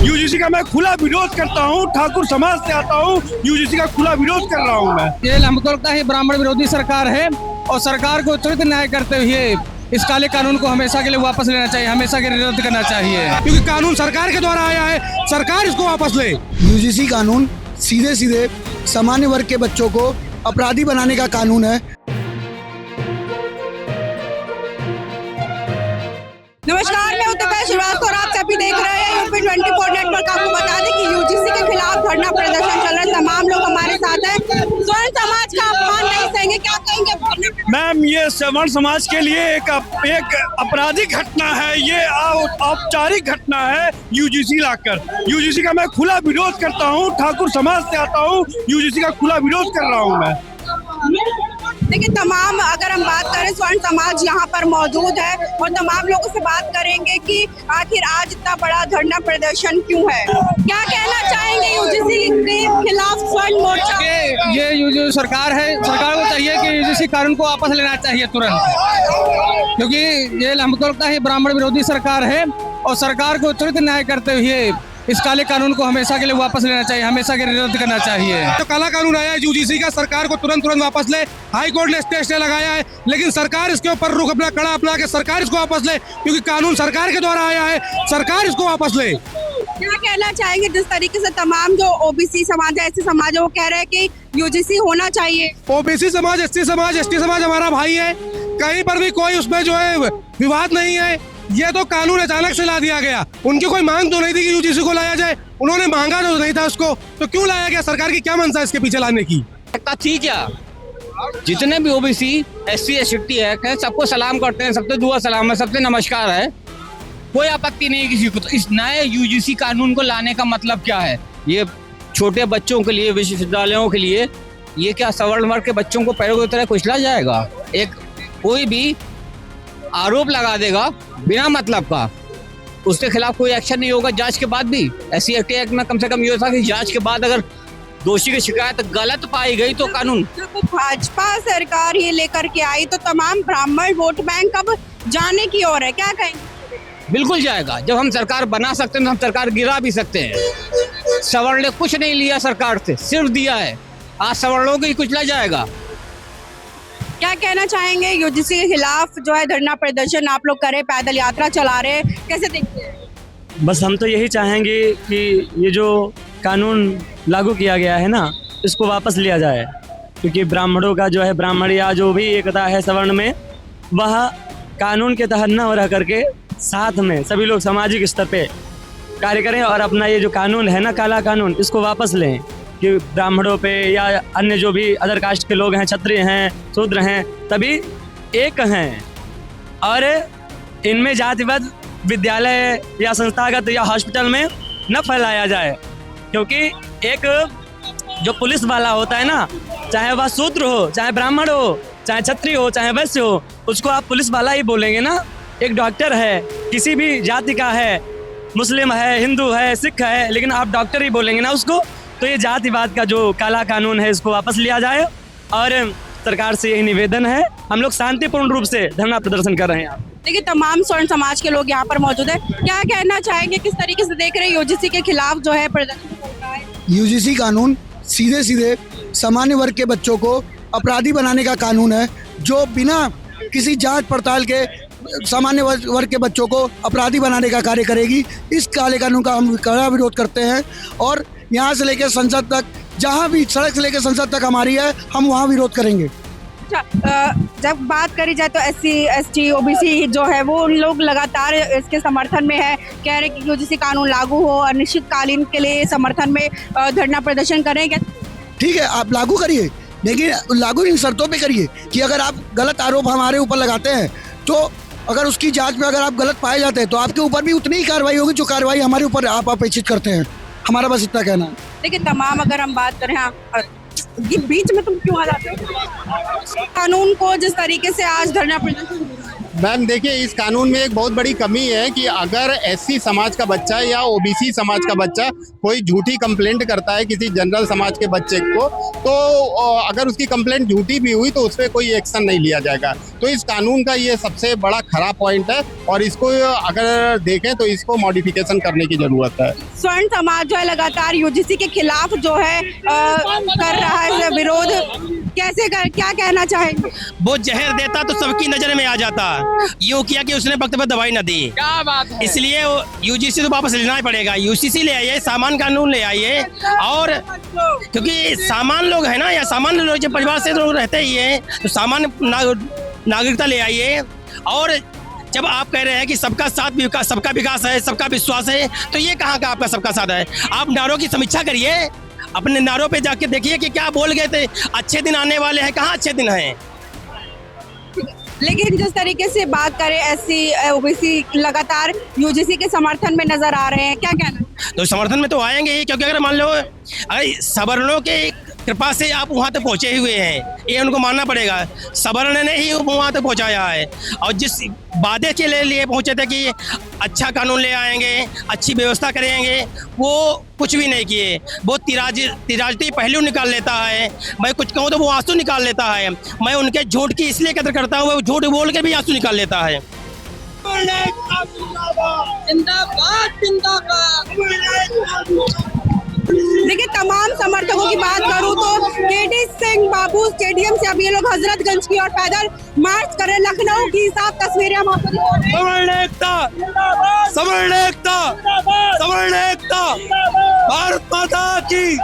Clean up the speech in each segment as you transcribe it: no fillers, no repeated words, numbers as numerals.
UGC का मैं खुला विरोध करता हूँ। ठाकुर समाज से आता हूँ, यूजीसी का खुला विरोध कर रहा हूँ मैं। ये हमको लगता है ब्राह्मण विरोधी सरकार है और सरकार को त्वरित न्याय करते हुए इस काले कानून को हमेशा के लिए वापस लेना चाहिए, हमेशा के लिए रद्द करना चाहिए, क्योंकि कानून सरकार के द्वारा आया है, सरकार इसको वापस ले। यूजीसी कानून सीधे सीधे सामान्य वर्ग के बच्चों को अपराधी बनाने का कानून है। नमस्कार, मैं उत्तर श्रीवास्तव और आप सभी देख रहे हैं यूपी 24 नेटवर्क। आपको बता दें कि यूजीसी के खिलाफ धरना प्रदर्शन चल रहा है। तमाम लोग हमारे साथ हैं। स्वर्ण समाज का अपमान नहीं सहेंगे, क्या कहेंगे? मैम, ये स्वर्ण समाज के लिए एक आपराधिक घटना है, ये औपचारिक घटना है यूजीसी लाकर। यूजीसी का मैं खुला विरोध करता हूँ। ठाकुर समाज से आता हूँ, यूजीसी का खुला विरोध कर रहा हूँ मैं। देखिए, तमाम अगर हम बात करें, स्वर्ण समाज यहाँ पर मौजूद है और तमाम लोगों से बात करेंगे कि आखिर आज इतना बड़ा धरना प्रदर्शन क्यों है। क्या कहना चाहेंगे यूजीसी के खिलाफ स्वर्ण मोर्चा? ये जो सरकार है, सरकार को चाहिए कि यूजीसी कानून को वापस लेना चाहिए तुरंत, क्योंकि ये हमको लगता है ब्राह्मण विरोधी सरकार है और सरकार को त्वरित न्याय करते हुए इस काले कानून को हमेशा के लिए वापस लेना चाहिए, हमेशा के लिए रद्द करना चाहिए। तो काला कानून आया है यूजीसी का, सरकार को तुरंत वापस ले। हाई कोर्ट ने स्टे लगाया है, लेकिन सरकार इसके ऊपर रुख अपना कड़ा अपना के सरकार इसको वापस ले, क्योंकि कानून सरकार के द्वारा आया है, सरकार इसको वापस ले। क्या कहना चाहेंगे जिस तरीके से तमाम जो ओबीसी समाज है, ऐसे समाज है, वो कह रहे हैं कि यूजीसी होना चाहिए? ओबीसी समाज, एससी समाज, एसटी समाज हमारा भाई है, कहीं पर भी कोई उसमें जो है विवाद नहीं है। ये तो कानून अचानक से ला दिया गया, उनकी कोई मांग तो नहीं थी कि यूजीसी को लाया जाए, उन्होंने मांगा तो नहीं था उसको, तो क्यों लाया गया? सरकार की क्या मंशा है इसके पीछे लाने की? थी क्या? जितने भी ओबीसी एससी एसटी है सबको सलाम करते हैं, सबसे दुआ सलाम है, सबसे नमस्कार है, कोई आपत्ति नहीं किसी को। तो इस नए यूजीसी कानून को लाने का मतलब क्या है? ये छोटे बच्चों के लिए, विश्वविद्यालयों के लिए, ये क्या सवर्ण वर्ग के बच्चों को पैरों की तरह कुचला जाएगा? एक कोई भी आरोप लगा देगा बिना मतलब का, उसके खिलाफ कोई एक्शन नहीं होगा जांच के बाद भी। एससी एसटी एक्ट में कम से कम ये था कि जांच के बाद अगर दोषी की शिकायत गलत पाई गई तो कानून। जब भाजपा सरकार ये लेकर के आई तो तमाम ब्राह्मण वोट बैंक अब जाने की ओर है, क्या कहेंगे? बिल्कुल जाएगा। जब हम सरकार बना सकते हैं तो हम सरकार गिरा भी सकते हैं। सवर्ण ने कुछ नहीं लिया सरकार से, सिर्फ दिया है। आज सवर्णों को ही कुचला जाएगा। क्या कहना चाहेंगे? यूजीसी के खिलाफ जो है धरना प्रदर्शन आप लोग करे, पैदल यात्रा चला रहे, कैसे देखते हैं? बस हम तो यही चाहेंगे कि ये जो कानून लागू किया गया है ना, इसको वापस लिया जाए, क्योंकि ब्राह्मणों का जो है, ब्राह्मण या जो भी एकता है सवर्ण में, वह कानून के तहत न रह करके साथ में सभी लोग सामाजिक स्तर पे कार्य करें और अपना ये जो कानून है ना, काला कानून, इसको वापस लें। कि ब्राह्मणों पे या अन्य जो भी अदर कास्ट के लोग हैं, क्षत्रिय हैं, शूद्र हैं, तभी एक हैं और इनमें जातिवाद विद्यालय या संस्थागत या हॉस्पिटल में न फैलाया जाए। क्योंकि एक जो पुलिस वाला होता है ना, चाहे वह शूद्र हो, चाहे ब्राह्मण हो, चाहे क्षत्रिय हो, चाहे वैश्य हो, उसको आप पुलिस वाला ही बोलेंगे ना। एक डॉक्टर है, किसी भी जाति का है, मुस्लिम है, हिंदू है, सिख है, लेकिन आप डॉक्टर ही बोलेंगे ना उसको। तो ये जातिवाद का जो काला कानून है, इसको वापस लिया जाए और सरकार से यही निवेदन है। हम लोग शांतिपूर्ण रूप से धरना प्रदर्शन कर रहे हैं। देखिए, तमाम स्वर्ण समाज के लोग यहाँ पर मौजूद है, क्या कहना चाहेंगे, किस तरीके से देख रहे हैं यूजीसी के खिलाफ जो है प्रदर्शन चल रहा है? यूजीसी कानून सीधे सीधे सामान्य वर्ग के बच्चों को अपराधी बनाने का कानून है, जो बिना किसी जांच पड़ताल के सामान्य वर्ग के बच्चों को अपराधी बनाने का कार्य करेगी। इस काले कानून का हम कड़ा विरोध करते हैं और यहाँ से लेकर संसद तक, जहाँ भी सड़क से लेकर संसद तक हमारी है, हम वहाँ विरोध करेंगे। अच्छा, जब बात करी जाए तो एससी एसटी ओबीसी जो है वो उन लोग लगातार इसके समर्थन में है, कह रहे कि यूजीसी कानून लागू हो, अनिश्चितकालीन के लिए समर्थन में धरना प्रदर्शन करेंगे। ठीक है, आप लागू करिए, लेकिन लागू इन शर्तों पे करिए कि अगर आप गलत आरोप हमारे ऊपर लगाते हैं तो अगर उसकी जांच में अगर आप गलत पाए जाते हैं तो आपके ऊपर भी उतनी ही कार्रवाई होगी जो कार्रवाई हमारे ऊपर आप अपेक्षित करते हैं। हमारा बस इतना कहना है। देखिए, तमाम अगर हम बात करें, ये बीच में तुम क्यों आ जाते हो? कानून को जिस तरीके से आज धरना प्रदर्शन मैम देखिए, इस कानून में एक बहुत बड़ी कमी है कि अगर एससी समाज का बच्चा या ओबीसी समाज का बच्चा कोई झूठी कंप्लेंट करता है किसी जनरल समाज के बच्चे को, तो अगर उसकी कंप्लेंट झूठी भी हुई तो उस पर कोई एक्शन नहीं लिया जाएगा। तो इस कानून का ये सबसे बड़ा खराब पॉइंट है और इसको अगर देखें तो इसको मॉडिफिकेशन करने की जरूरत है। स्वर्ण समाज जो है लगातार यूजीसी के खिलाफ जो है कर रहा है विरोध, क्या कहना चाहेंगे? वो जहर देता तो सबकी नजर में आ जाता, यूं किया कि उसने वक्त पर दवाई न दी। क्या बात है? इसलिए यूजीसी तो वापस लेना ही पड़ेगा। यूसीसी ले आइए, सामान कानून ले आइए, और क्योंकि सामान लोग है ना, या सामान्य लोग जब परिवार से लोग रहते ही है तो सामान्य नागरिकता ले आइए। और जब आप कह रहे हैं कि सबका साथ विकास, सबका विकास है, सबका विश्वास है, तो ये कहाँ का आपका सबका साथ है? आप नारों की समीक्षा करिए, अपने नारों पे जाके देखिए कि क्या बोल गए थे। अच्छे दिन आने वाले हैं, कहाँ अच्छे दिन हैं? लेकिन जिस तरीके से बात करें एससी ओबीसी लगातार यूजीसी के समर्थन में नजर आ रहे हैं, क्या कहना? तो समर्थन में तो आएंगे ही, क्योंकि अगर मान लो सवर्णों के कृपा से आप वहाँ तक पहुँचे हुए हैं, ये उनको मानना पड़ेगा। सवर्ण ने ही वहाँ तक पहुँचाया है, और जिस वादे के लिए पहुँचे थे कि अच्छा कानून ले आएंगे, अच्छी व्यवस्था करेंगे, वो कुछ भी नहीं किए। वो तिराजती पहलू निकाल लेता है, मैं कुछ कहूँ तो वो आंसू निकाल लेता है। मैं उनके झूठ की इसलिए कदर करता हूँ, वो झूठ बोल के भी आंसू निकाल लेता है। देखिए, तमाम समर्थकों की बात करूं तो केडी सिंह बाबू स्टेडियम से अब ये लोग हजरतगंज की ओर पैदल मार्च कर रहे हैं। लखनऊ की साफ तस्वीरें हम आपको दिखा रहे हैं। सवर्ण एकता, भारत माता की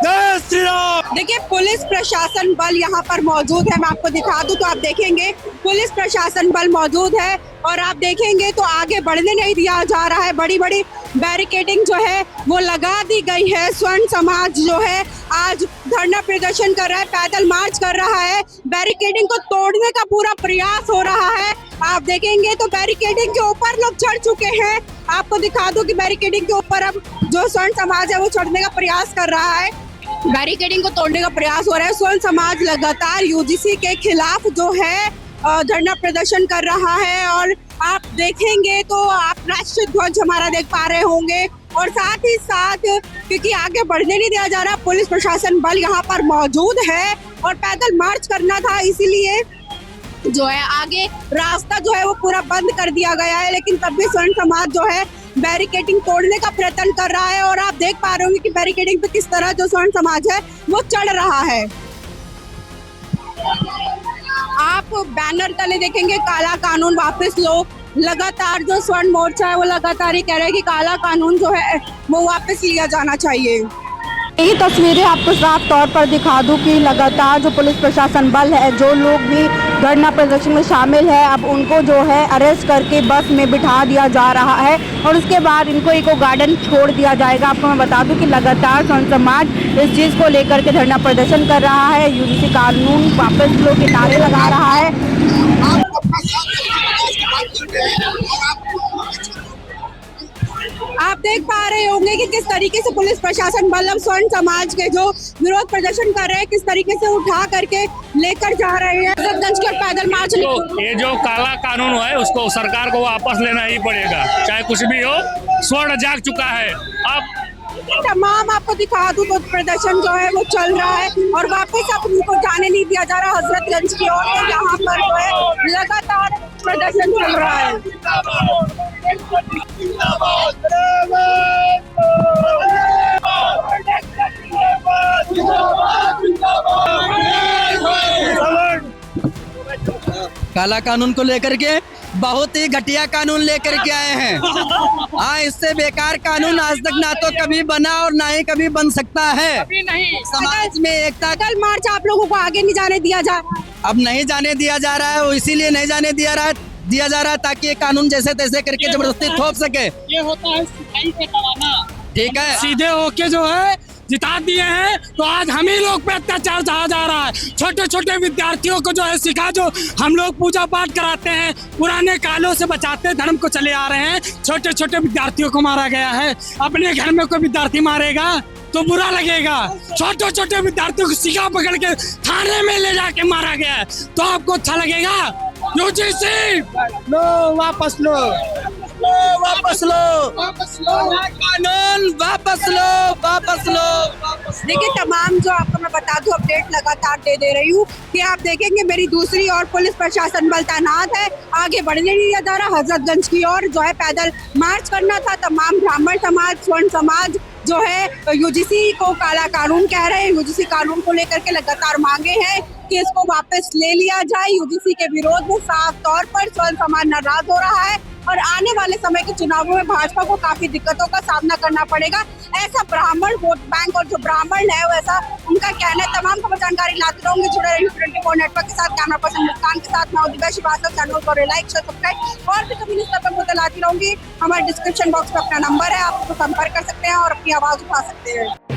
जय श्री राम। देखिए, पुलिस प्रशासन बल यहाँ पर मौजूद है। मैं आपको दिखा दूं तो आप देखेंगे पुलिस प्रशासन बल मौजूद है, और आप देखेंगे तो आगे बढ़ने नहीं दिया जा रहा है। बड़ी बड़ी बैरिकेडिंग जो है वो लगा दी गई है। स्वर्ण समाज जो है आज धरना प्रदर्शन कर रहा है, पैदल मार्च कर रहा है। बैरिकेडिंग को तोड़ने का पूरा प्रयास हो रहा है। आप देखेंगे तो बैरिकेडिंग के ऊपर लोग चढ़ चुके हैं। आपको दिखा दूं कि बैरिकेडिंग के ऊपर अब जो स्वर्ण समाज है वो चढ़ने का प्रयास कर रहा है। बैरिकेडिंग को तोड़ने का प्रयास हो रहा है। स्वर्ण समाज लगातार यूजीसी के खिलाफ जो है धरना प्रदर्शन कर रहा है, और आप देखेंगे तो आप राष्ट्रीय ध्वज हमारा देख पा रहे होंगे, और साथ ही साथ क्योंकि आगे बढ़ने नहीं दिया जा रहा, पुलिस प्रशासन बल यहाँ पर मौजूद है और पैदल मार्च करना था, इसीलिए जो है आगे रास्ता जो है वो पूरा बंद कर दिया गया है। लेकिन तब भी स्वर्ण समाज जो है बैरिकेडिंग तोड़ने का प्रयत्न कर रहा है, और आप देख पा रहे होंगे कि बैरिकेडिंग पे किस तरह जो स्वर्ण समाज है वो चढ़ रहा है। आप बैनर तले देखेंगे काला कानून वापस लो। लगातार जो स्वर्ण मोर्चा है वो लगातार ही कह रहे हैं कि काला कानून जो है वो वापस लिया जाना चाहिए। यही तस्वीरें आपको साफ तौर पर दिखा दूं कि लगातार जो पुलिस प्रशासन बल है, जो लोग भी धरना प्रदर्शन में शामिल है, अब उनको जो है अरेस्ट करके बस में बिठा दिया जा रहा है, और उसके बाद इनको इको गार्डन छोड़ दिया जाएगा। आपको मैं बता दूं कि लगातार स्वर्ण समाज इस चीज़ को लेकर के धरना प्रदर्शन कर रहा है, यूजीसी कानून वापस लो के नारे लगा रहा है। आप देख पा रहे होंगे कि किस तरीके से पुलिस प्रशासन बल अब स्वर्ण समाज के जो विरोध प्रदर्शन कर रहे हैं किस तरीके से उठा करके लेकर जा रहे हैं हजरतगंज के पैदल मार्च। तो ये जो काला कानून है उसको सरकार को वापस लेना ही पड़ेगा, चाहे कुछ भी हो। स्वर्ण जाग चुका है। अब तमाम आपको दिखा दूं तो प्रदर्शन जो है वो चल रहा है, और वापस अब उनको जाने नहीं दिया जा रहा हजरतगंज की ओर। तो यहाँ पर जो है लगातार प्रदर्शन चल रहा है। काला कानून को लेकर के बहुत ही घटिया कानून लेकर के आए हैं। हाँ, इससे बेकार कानून आज तक ना तो कभी बना और ना ही कभी बन सकता है। कभी नहीं। समाज में एकता कल मार्च आप लोगों को आगे नहीं जाने दिया जा रहा है। अब नहीं जाने दिया जा रहा है, वो इसीलिए नहीं जाने दिया जा रहा है ताकि ये कानून जैसे तैसे करके जबरदस्ती थोप सके। ये होता है सिपाही पे दबाना। ठीक है, सीधे होके जो है जिता दिए हैं, तो आज हम ही लोग पे अत्याचार सहा जा रहा है। छोटे छोटे विद्यार्थियों को जो है सिखा, जो हम लोग पूजा पाठ कराते हैं, पुराने कालों से बचाते धर्म को चले आ रहे हैं, छोटे छोटे विद्यार्थियों को मारा गया है। अपने घर में कोई विद्यार्थी मारेगा तो बुरा लगेगा। छोटे छोटे विद्यार्थियों को सिखा पकड़ के थाने में ले जाके मारा गया है, तो आपको अच्छा लगेगा? यूजीसी लो वापस लो, वापस लो, कानून वापस लो, वापस लो। देखिए तमाम जो आपको मैं बता दूं अपडेट लगातार दे रही हूँ कि आप देखेंगे मेरी दूसरी ओर पुलिस प्रशासन बल तैनात है, आगे बढ़ने नहीं दिया जा रहा। हजरतगंज की ओर जो है पैदल मार्च करना था। तमाम ब्राह्मण समाज, स्वर्ण समाज जो है यूजीसी को काला कानून कह रहे हैं। यूजीसी कानून को लेकर के लगातार मांगे हैं कि इसको वापस ले लिया जाए। यूजीसी के विरोध में साफ तौर पर स्वर्ण समाज नाराज हो रहा है और आने वाले समय के चुनावों में भाजपा को काफी दिक्कतों का सामना करना पड़ेगा, ऐसा ब्राह्मण वोट बैंक और जो ब्राह्मण है वैसा उनका कहना है। तमाम खबर जानकारी लाते रहूंगी, जुड़े रहिए 24 नेटवर्क के साथ। कैमरा पर्सन मुस्कान के साथ मैं दिव्या श्रीवास्तव। चैनल को लाइक शेयर सब्सक्राइब और भी कभी इस तरह मुद्दे लाती रहूंगी। हमारे डिस्क्रिप्शन बॉक्स में अपना नंबर है, आप उसको संपर्क कर सकते हैं और अपनी आवाज उठा सकते हैं।